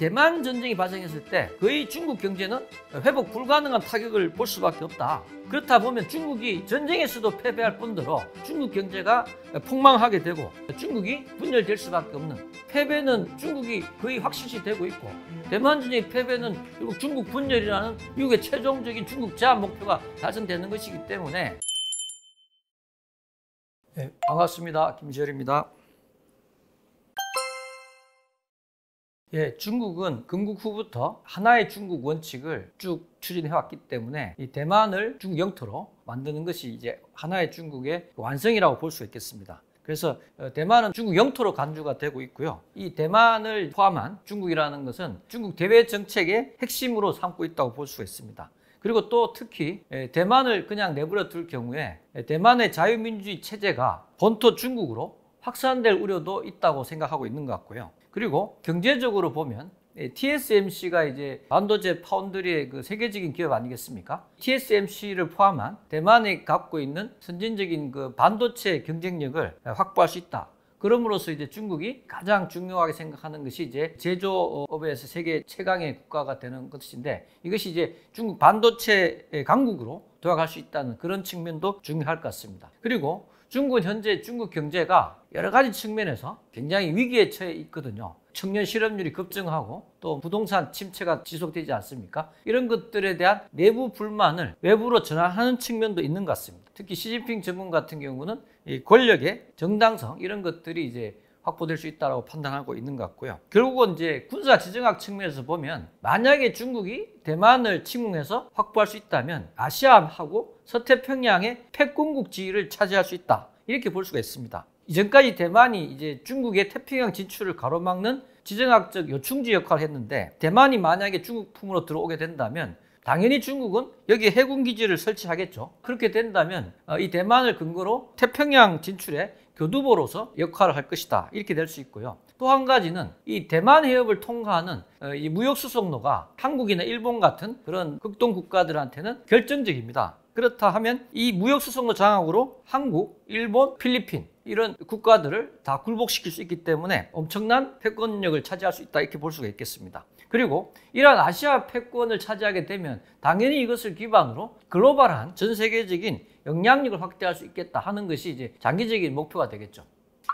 대만 전쟁이 발생했을 때 거의 중국 경제는 회복 불가능한 타격을 볼 수밖에 없다. 그렇다 보면 중국이 전쟁에서도 패배할 뿐더러 중국 경제가 폭망하게 되고 중국이 분열될 수밖에 없는, 패배는 중국이 거의 확실시 되고 있고 대만 전쟁의 패배는 결국 중국 분열이라는 미국의 최종적인 중국 제압 목표가 달성되는 것이기 때문에. 네, 반갑습니다. 김시열입니다. 예, 중국은 건국 후부터 하나의 중국 원칙을 쭉 추진해왔기 때문에 이 대만을 중국 영토로 만드는 것이 이제 하나의 중국의 완성이라고 볼 수 있겠습니다. 그래서 대만은 중국 영토로 간주가 되고 있고요. 이 대만을 포함한 중국이라는 것은 중국 대외 정책의 핵심으로 삼고 있다고 볼 수 있습니다. 그리고 또 특히 대만을 그냥 내버려 둘 경우에 대만의 자유민주주의 체제가 본토 중국으로 확산될 우려도 있다고 생각하고 있는 것 같고요. 그리고 경제적으로 보면 TSMC가 이제 반도체 파운드리의 그 세계적인 기업 아니겠습니까? TSMC를 포함한 대만이 갖고 있는 선진적인 그 반도체 경쟁력을 확보할 수 있다. 그럼으로써 이제 중국이 가장 중요하게 생각하는 것이 이제 제조업에서 세계 최강의 국가가 되는 것인데, 이것이 이제 중국 반도체 강국으로 도약할 수 있다는 그런 측면도 중요할 것 같습니다. 그리고 중국은 현재 중국 경제가 여러 가지 측면에서 굉장히 위기에 처해 있거든요. 청년 실업률이 급증하고 또 부동산 침체가 지속되지 않습니까? 이런 것들에 대한 내부 불만을 외부로 전환하는 측면도 있는 것 같습니다. 특히 시진핑 정권 같은 경우는 이 권력의 정당성 이런 것들이 이제 확보될 수 있다고 판단하고 있는 것 같고요. 결국은 이제 군사 지정학 측면에서 보면 만약에 중국이 대만을 침공해서 확보할 수 있다면 아시아하고 서태평양의 패권국 지위를 차지할 수 있다. 이렇게 볼 수가 있습니다. 이전까지 대만이 이제 중국의 태평양 진출을 가로막는 지정학적 요충지 역할을 했는데, 대만이 만약에 중국 품으로 들어오게 된다면 당연히 중국은 여기에 해군 기지를 설치하겠죠. 그렇게 된다면 이 대만을 근거로 태평양 진출에 교두보로서 역할을 할 것이다. 이렇게 될 수 있고요. 또 한 가지는 이 대만 해협을 통과하는 이 무역 수송로가 한국이나 일본 같은 그런 극동 국가들한테는 결정적입니다. 그렇다 하면 이 무역 수송로 장악으로 한국, 일본, 필리핀 이런 국가들을 다 굴복시킬 수 있기 때문에 엄청난 패권력을 차지할 수 있다. 이렇게 볼 수가 있겠습니다. 그리고 이러한 아시아 패권을 차지하게 되면 당연히 이것을 기반으로 글로벌한 전 세계적인 영향력을 확대할 수 있겠다 하는 것이 이제 장기적인 목표가 되겠죠.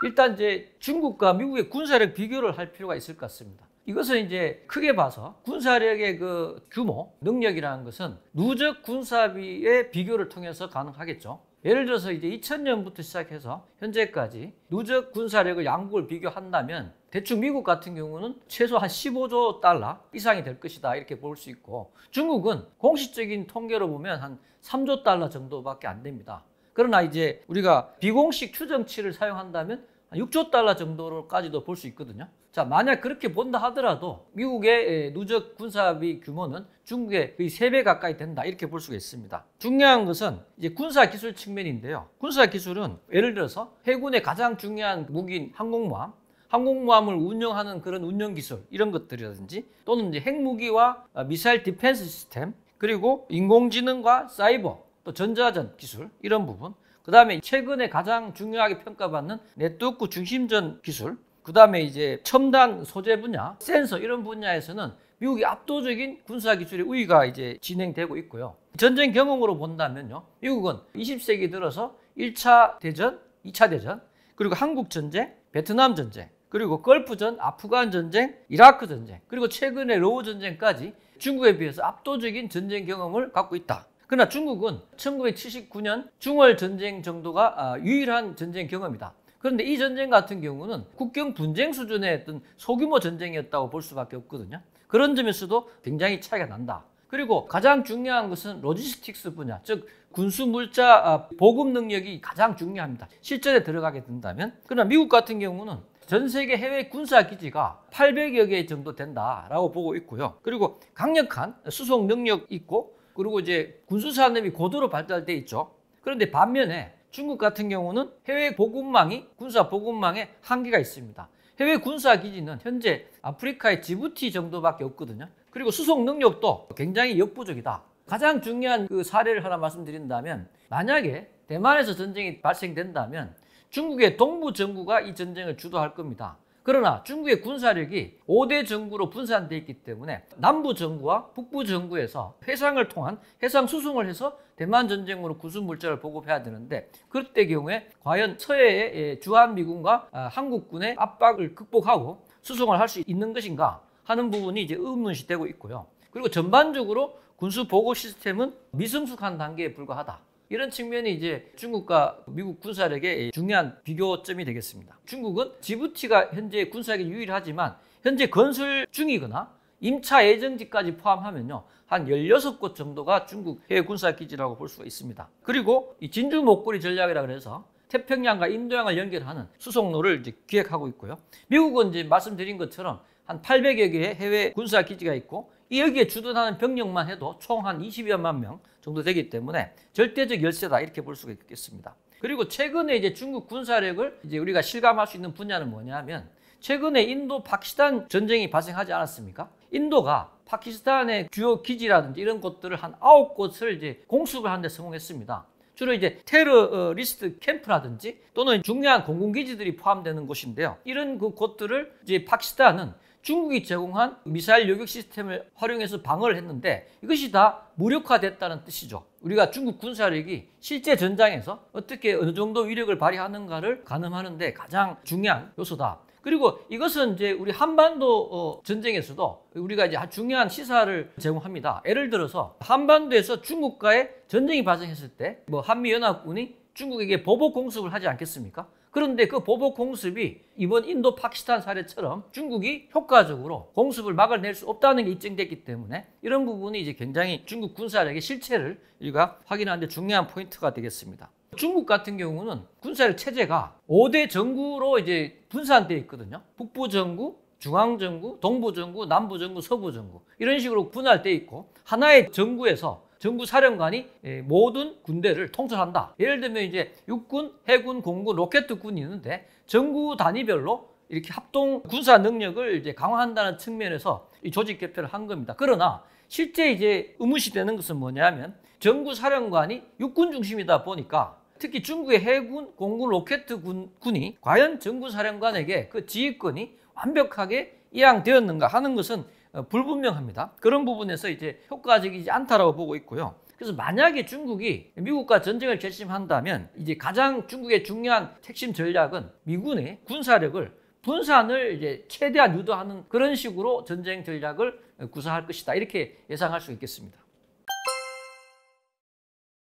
일단 이제 중국과 미국의 군사력 비교를 할 필요가 있을 것 같습니다. 이것은 이제 크게 봐서 군사력의 그 규모, 능력이라는 것은 누적 군사비의 비교를 통해서 가능하겠죠. 예를 들어서 이제 2000년부터 시작해서 현재까지 누적 군사력을 양국을 비교한다면 대충 미국 같은 경우는 최소 한 15조 달러 이상이 될 것이다. 이렇게 볼 수 있고, 중국은 공식적인 통계로 보면 한 3조 달러 정도밖에 안 됩니다. 그러나 이제 우리가 비공식 추정치를 사용한다면 한 6조 달러 정도로까지도 볼 수 있거든요. 자, 만약 그렇게 본다 하더라도 미국의 누적 군사비 규모는 중국의 거의 3배 가까이 된다. 이렇게 볼 수가 있습니다. 중요한 것은 이제 군사 기술 측면인데요. 군사 기술은 예를 들어서 해군의 가장 중요한 무기인 항공모함, 항공모함을 운영하는 그런 운영 기술 이런 것들이라든지, 또는 이제 핵무기와 미사일 디펜스 시스템, 그리고 인공지능과 사이버, 또 전자전 기술 이런 부분, 그 다음에 최근에 가장 중요하게 평가받는 네트워크 중심전 기술, 그 다음에 이제 첨단 소재 분야, 센서 이런 분야에서는 미국이 압도적인 군사기술의 우위가 이제 진행되고 있고요. 전쟁 경험으로 본다면요, 미국은 20세기 들어서 1차 대전, 2차 대전, 그리고 한국 전쟁, 베트남 전쟁, 그리고 걸프전, 아프간 전쟁, 이라크 전쟁, 그리고 최근에 러우 전쟁까지 중국에 비해서 압도적인 전쟁 경험을 갖고 있다. 그러나 중국은 1979년 중월 전쟁 정도가 유일한 전쟁 경험이다. 그런데 이 전쟁 같은 경우는 국경 분쟁 수준의 어떤 소규모 전쟁이었다고 볼 수밖에 없거든요. 그런 점에서도 굉장히 차이가 난다. 그리고 가장 중요한 것은 로지스틱스 분야, 즉 군수 물자 보급 능력이 가장 중요합니다. 실전에 들어가게 된다면. 그러나 미국 같은 경우는 전 세계 해외 군사 기지가 800여 개 정도 된다라고 보고 있고요. 그리고 강력한 수송 능력 있고, 그리고 이제 군수 산업이 고도로 발달돼 있죠. 그런데 반면에 중국 같은 경우는 해외 보급망이, 군사 보급망에 한계가 있습니다. 해외 군사 기지는 현재 아프리카의 지부티 정도밖에 없거든요. 그리고 수송 능력도 굉장히 역부족이다. 가장 중요한 그 사례를 하나 말씀드린다면, 만약에 대만에서 전쟁이 발생된다면 중국의 동부 정부가 이 전쟁을 주도할 겁니다. 그러나 중국의 군사력이 5대 정구로 분산되어 있기 때문에 남부 정구와 북부 정구에서 해상을 통한 해상 수송을 해서 대만 전쟁으로 구수 물자를 보급해야 되는데, 그때 경우에 과연 서해의 주한미군과 한국군의 압박을 극복하고 수송을 할 수 있는 것인가 하는 부분이 이제 의문시 되고 있고요. 그리고 전반적으로 군수 보고 시스템은 미성숙한 단계에 불과하다. 이런 측면이 이제 중국과 미국 군사력의 중요한 비교점이 되겠습니다. 중국은 지부티가 현재 군사력이 유일하지만 현재 건설 중이거나 임차 예정지까지 포함하면요, 한 16곳 정도가 중국 해외 군사기지라고 볼 수가 있습니다. 그리고 이 진주 목걸이 전략이라 그래서 태평양과 인도양을 연결하는 수송로를 이제 기획하고 있고요. 미국은 이제 말씀드린 것처럼 한 800여 개의 해외 군사기지가 있고, 여기에 주둔하는 병력만 해도 총 한 20여만 명 정도 되기 때문에 절대적 열세다, 이렇게 볼 수가 있겠습니다. 그리고 최근에 이제 중국 군사력을 이제 우리가 실감할 수 있는 분야는 뭐냐면, 최근에 인도 파키스탄 전쟁이 발생하지 않았습니까? 인도가 파키스탄의 주요 기지라든지 이런 곳들을 한 9곳을 이제 공습을 하는 데 성공했습니다. 주로 이제 테러리스트 캠프라든지 또는 중요한 공군기지들이 포함되는 곳인데요. 이런 그 곳들을 이제 파키스탄은 중국이 제공한 미사일 요격 시스템을 활용해서 방어를 했는데, 이것이 다 무력화됐다는 뜻이죠. 우리가 중국 군사력이 실제 전장에서 어떻게 어느 정도 위력을 발휘하는가를 가늠하는 데 가장 중요한 요소다. 그리고 이것은 이제 우리 한반도 전쟁에서도 우리가 이제 아주 중요한 시사를 제공합니다. 예를 들어서 한반도에서 중국과의 전쟁이 발생했을 때 한미연합군이 중국에게 보복 공습을 하지 않겠습니까? 그런데 그 보복 공습이 이번 인도 파키스탄 사례처럼 중국이 효과적으로 공습을 막아낼 수 없다는 게 입증됐기 때문에 이런 부분이 이제 굉장히 중국 군사력의 실체를 우리가 확인하는 데 중요한 포인트가 되겠습니다. 중국 같은 경우는 군사력 체제가 5대 정구로 이제 분산되어 있거든요. 북부 정구, 중앙 정구, 동부 정구, 남부 정구, 서부 정구, 이런 식으로 분할되어 있고, 하나의 정구에서 정부 사령관이 모든 군대를 통솔한다. 예를 들면 이제 육군, 해군, 공군, 로켓군이 있는데 정구 단위별로 이렇게 합동 군사 능력을 이제 강화한다는 측면에서 이 조직 개편을 한 겁니다. 그러나 실제 이제 의문시되는 것은 뭐냐면, 정구 사령관이 육군 중심이다 보니까 특히 중국의 해군, 공군, 로켓군이 과연 정구 사령관에게 그 지휘권이 완벽하게 이양되었는가 하는 것은 불분명합니다. 그런 부분에서 이제 효과적이지 않다라고 보고 있고요. 그래서 만약에 중국이 미국과 전쟁을 결심한다면 이제 가장 중국의 중요한 핵심 전략은 미군의 군사력을 분산을 이제 최대한 유도하는 그런 식으로 전쟁 전략을 구사할 것이다, 이렇게 예상할 수 있겠습니다.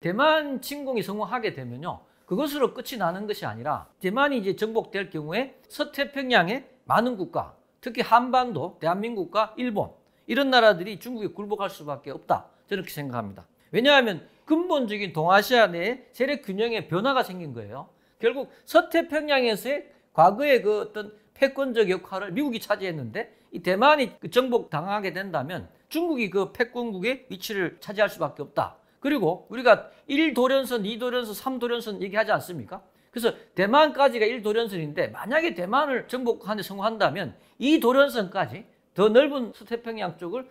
대만 침공이 성공하게 되면요, 그것으로 끝이 나는 것이 아니라 대만이 이제 정복될 경우에 서태평양의 많은 국가, 특히 한반도, 대한민국과 일본, 이런 나라들이 중국에 굴복할 수밖에 없다, 저는 그렇게 생각합니다. 왜냐하면 근본적인 동아시아 내에 세력 균형에 변화가 생긴 거예요. 결국 서태평양에서의 과거의 그 어떤 패권적 역할을 미국이 차지했는데, 이 대만이 정복당하게 된다면 중국이 그 패권국의 위치를 차지할 수밖에 없다. 그리고 우리가 1도련선, 2도련선, 3도련선 얘기하지 않습니까? 그래서 대만까지가 1도련선인데 만약에 대만을 정복하는 데 성공한다면 2도련선까지 더 넓은 서태평양 쪽을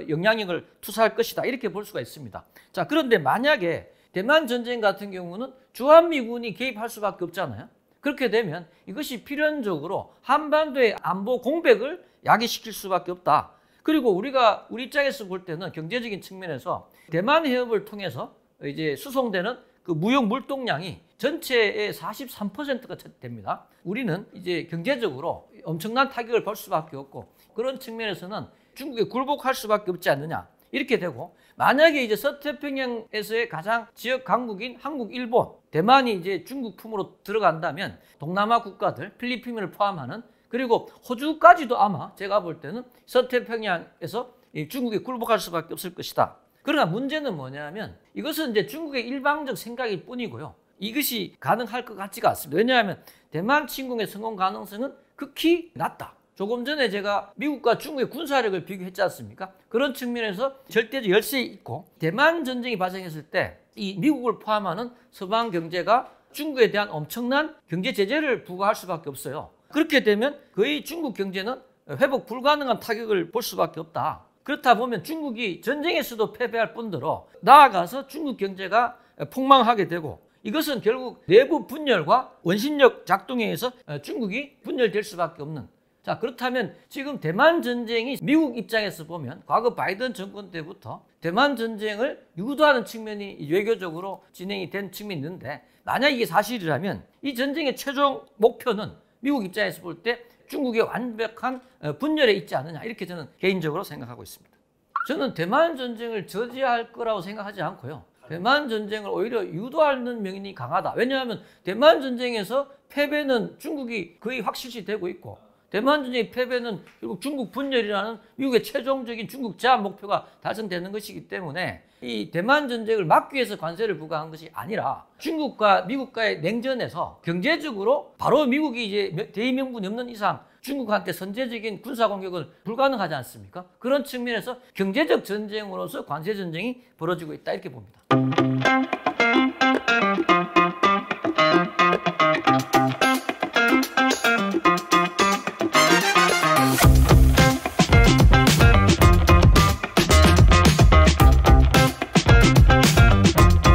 영향력을 투사할 것이다, 이렇게 볼 수가 있습니다. 자, 그런데 만약에 대만 전쟁 같은 경우는 주한미군이 개입할 수밖에 없잖아요. 그렇게 되면 이것이 필연적으로 한반도의 안보 공백을 야기시킬 수밖에 없다. 그리고 우리가 우리 입장에서 볼 때는 경제적인 측면에서 대만 해협을 통해서 이제 수송되는 그 무역 물동량이 전체의 43%가 됩니다. 우리는 이제 경제적으로 엄청난 타격을 볼 수밖에 없고, 그런 측면에서는 중국에 굴복할 수밖에 없지 않느냐, 이렇게 되고, 만약에 이제 서태평양에서의 가장 지역 강국인 한국, 일본, 대만이 이제 중국 품으로 들어간다면 동남아 국가들, 필리핀을 포함하는, 그리고 호주까지도 아마 제가 볼 때는 서태평양에서 중국에 굴복할 수밖에 없을 것이다. 그러나 문제는 뭐냐면 이것은 이제 중국의 일방적 생각일 뿐이고요. 이것이 가능할 것 같지가 않습니다. 왜냐하면 대만 침공의 성공 가능성은 극히 낮다. 조금 전에 제가 미국과 중국의 군사력을 비교했지 않습니까? 그런 측면에서 절대적 열세에 있고, 대만 전쟁이 발생했을 때 이 미국을 포함하는 서방 경제가 중국에 대한 엄청난 경제 제재를 부과할 수밖에 없어요. 그렇게 되면 거의 중국 경제는 회복 불가능한 타격을 볼 수밖에 없다. 그렇다 보면 중국이 전쟁에서도 패배할 뿐더러 나아가서 중국 경제가 폭망하게 되고, 이것은 결국 내부 분열과 원심력 작동에 의해서 중국이 분열될 수밖에 없는 자, 그렇다면 지금 대만 전쟁이 미국 입장에서 보면 과거 바이든 정권 때부터 대만 전쟁을 유도하는 측면이 외교적으로 진행이 된 측면이 있는데, 만약 이게 사실이라면 이 전쟁의 최종 목표는 미국 입장에서 볼 때 중국의 완벽한 분열에 있지 않느냐, 이렇게 저는 개인적으로 생각하고 있습니다. 저는 대만 전쟁을 저지할 거라고 생각하지 않고요. 대만 전쟁을 오히려 유도하는 면이 강하다. 왜냐하면 대만 전쟁에서 패배는 중국이 거의 확실시 되고 있고, 대만 전쟁의 패배는 결국 중국 분열이라는 미국의 최종적인 중국 제압 목표가 달성되는 것이기 때문에 이 대만 전쟁을 막기 위해서 관세를 부과한 것이 아니라 중국과 미국과의 냉전에서 경제적으로 바로 미국이 이제 대의명분이 없는 이상 중국한테 선제적인 군사 공격은 불가능하지 않습니까? 그런 측면에서 경제적 전쟁으로서 관세 전쟁이 벌어지고 있다, 이렇게 봅니다.